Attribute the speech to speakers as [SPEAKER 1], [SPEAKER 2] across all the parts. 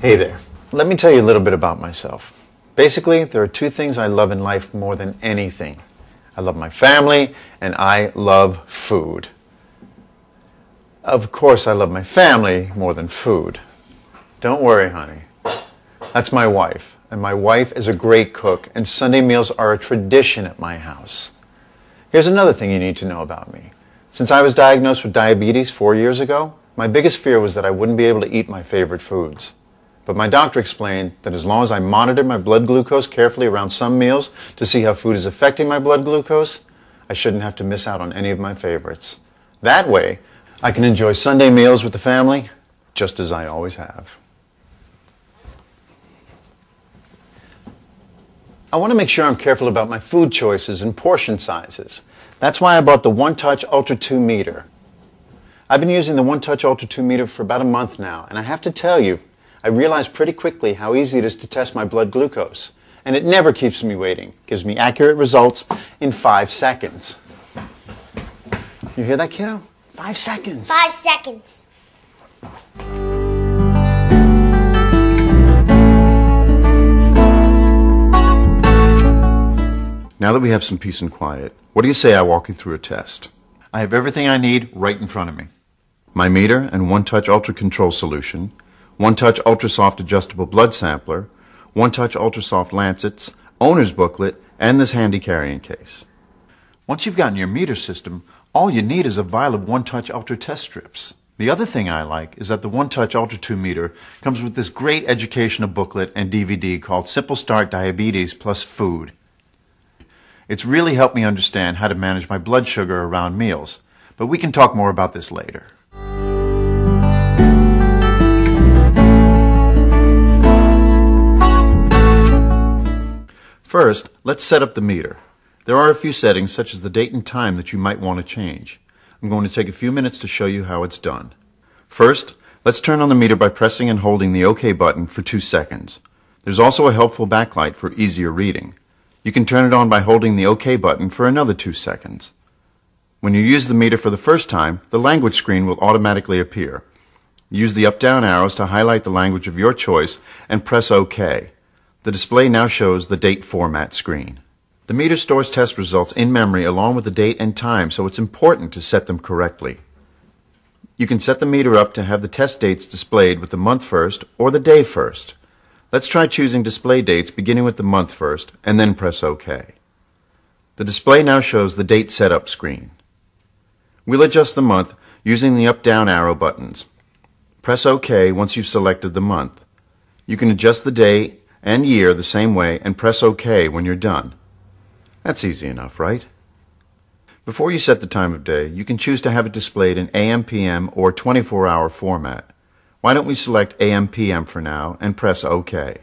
[SPEAKER 1] Hey there. Let me tell you a little bit about myself. Basically, there are two things I love in life more than anything. I love my family, and I love food. Of course, I love my family more than food. Don't worry, honey. That's my wife, and my wife is a great cook, and Sunday meals are a tradition at my house. Here's another thing you need to know about me. Since I was diagnosed with diabetes 4 years ago, my biggest fear was that I wouldn't be able to eat my favorite foods. But my doctor explained that as long as I monitor my blood glucose carefully around some meals to see how food is affecting my blood glucose, I shouldn't have to miss out on any of my favorites. That way, I can enjoy Sunday meals with the family just as I always have. I want to make sure I'm careful about my food choices and portion sizes. That's why I bought the One Touch Ultra 2 meter. I've been using the One Touch Ultra 2 meter for about a month now, and I have to tell you, I realized pretty quickly how easy it is to test my blood glucose. And it never keeps me waiting. It gives me accurate results in 5 seconds. You hear that, kiddo? 5 seconds.
[SPEAKER 2] 5 seconds.
[SPEAKER 1] Now that we have some peace and quiet, what do you say I walk you through a test? I have everything I need right in front of me. My meter and One Touch Ultra Control Solution, One Touch Ultra Soft Adjustable Blood Sampler, One Touch Ultra Soft Lancets, owner's booklet, and this handy carrying case. Once you've gotten your meter system, all you need is a vial of One Touch Ultra test strips. The other thing I like is that the One Touch Ultra 2 meter comes with this great educational booklet and DVD called Simple Start Diabetes Plus Food. It's really helped me understand how to manage my blood sugar around meals, but we can talk more about this later. First, let's set up the meter. There are a few settings, such as the date and time, that you might want to change. I'm going to take a few minutes to show you how it's done. First, let's turn on the meter by pressing and holding the OK button for 2 seconds. There's also a helpful backlight for easier reading. You can turn it on by holding the OK button for another 2 seconds. When you use the meter for the first time, the language screen will automatically appear. Use the up-down arrows to highlight the language of your choice and press OK. The display now shows the date format screen. The meter stores test results in memory along with the date and time, so it's important to set them correctly. You can set the meter up to have the test dates displayed with the month first or the day first. Let's try choosing display dates beginning with the month first and then press OK. The display now shows the date setup screen. We'll adjust the month using the up-down arrow buttons. Press OK once you've selected the month. You can adjust the day and year the same way and press OK when you're done. That's easy enough, right? Before you set the time of day, you can choose to have it displayed in AM/PM or 24-hour format. Why don't we select AM/PM for now and press OK.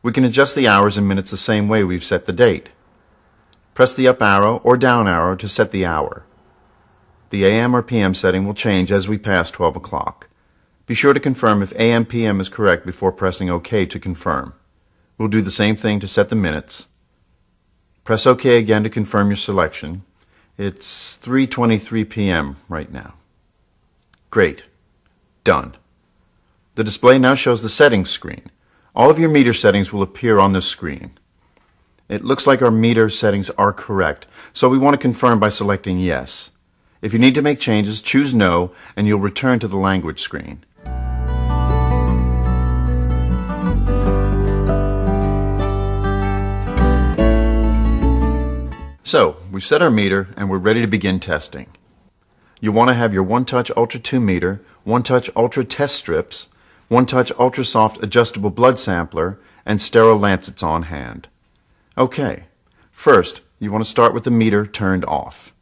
[SPEAKER 1] We can adjust the hours and minutes the same way we've set the date. Press the up arrow or down arrow to set the hour. The AM or PM setting will change as we pass 12 o'clock. Be sure to confirm if AM/PM is correct before pressing OK to confirm. We'll do the same thing to set the minutes. Press OK again to confirm your selection. It's 3:23 p.m. right now. Great. Done. The display now shows the settings screen. All of your meter settings will appear on this screen. It looks like our meter settings are correct, so we want to confirm by selecting Yes. If you need to make changes, choose No, and you'll return to the language screen. So, we've set our meter and we're ready to begin testing. You'll want to have your One Touch Ultra 2 meter, One Touch Ultra test strips, One Touch Ultra Soft Adjustable Blood Sampler, and sterile lancets on hand. Okay, first, you want to start with the meter turned off.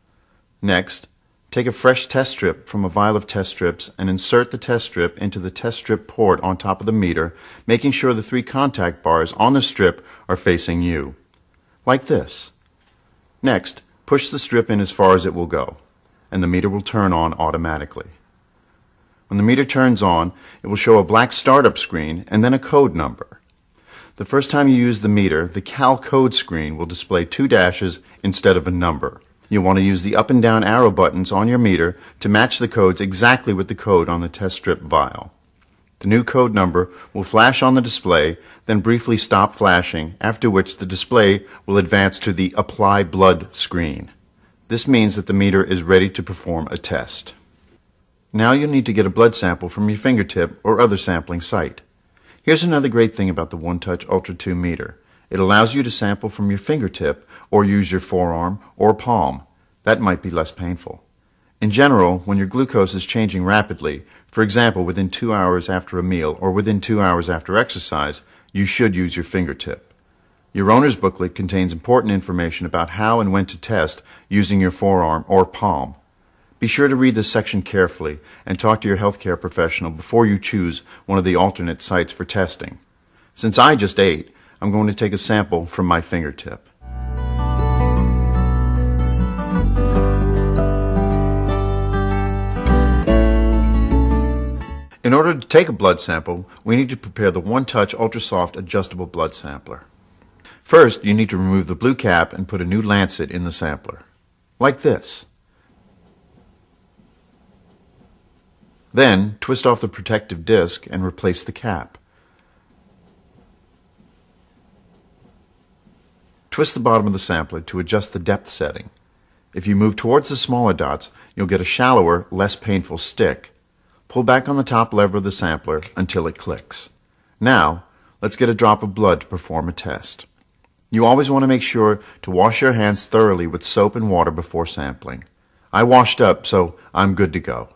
[SPEAKER 1] Next, take a fresh test strip from a vial of test strips and insert the test strip into the test strip port on top of the meter, making sure the 3 contact bars on the strip are facing you. Like this. Next, push the strip in as far as it will go, and the meter will turn on automatically. When the meter turns on, it will show a black startup screen and then a code number. The first time you use the meter, the Cal code screen will display 2 dashes instead of a number. You'll want to use the up and down arrow buttons on your meter to match the codes exactly with the code on the test strip vial. The new code number will flash on the display, then briefly stop flashing, after which the display will advance to the Apply Blood screen. This means that the meter is ready to perform a test. Now you'll need to get a blood sample from your fingertip or other sampling site. Here's another great thing about the OneTouch Ultra 2 meter. It allows you to sample from your fingertip or use your forearm or palm. That might be less painful. In general, when your glucose is changing rapidly, for example within 2 hours after a meal or within 2 hours after exercise, you should use your fingertip. Your owner's booklet contains important information about how and when to test using your forearm or palm. Be sure to read this section carefully and talk to your healthcare professional before you choose one of the alternate sites for testing. Since I just ate, I'm going to take a sample from my fingertip. In order to take a blood sample, we need to prepare the OneTouch UltraSoft Adjustable Blood Sampler. First, you need to remove the blue cap and put a new lancet in the sampler, like this. Then, twist off the protective disc and replace the cap. Twist the bottom of the sampler to adjust the depth setting. If you move towards the smaller dots, you'll get a shallower, less painful stick. Pull back on the top lever of the sampler until it clicks. Now, let's get a drop of blood to perform a test. You always want to make sure to wash your hands thoroughly with soap and water before sampling. I washed up, so I'm good to go.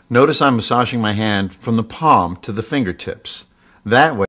[SPEAKER 1] Notice I'm massaging my hand from the palm to the fingertips. That way,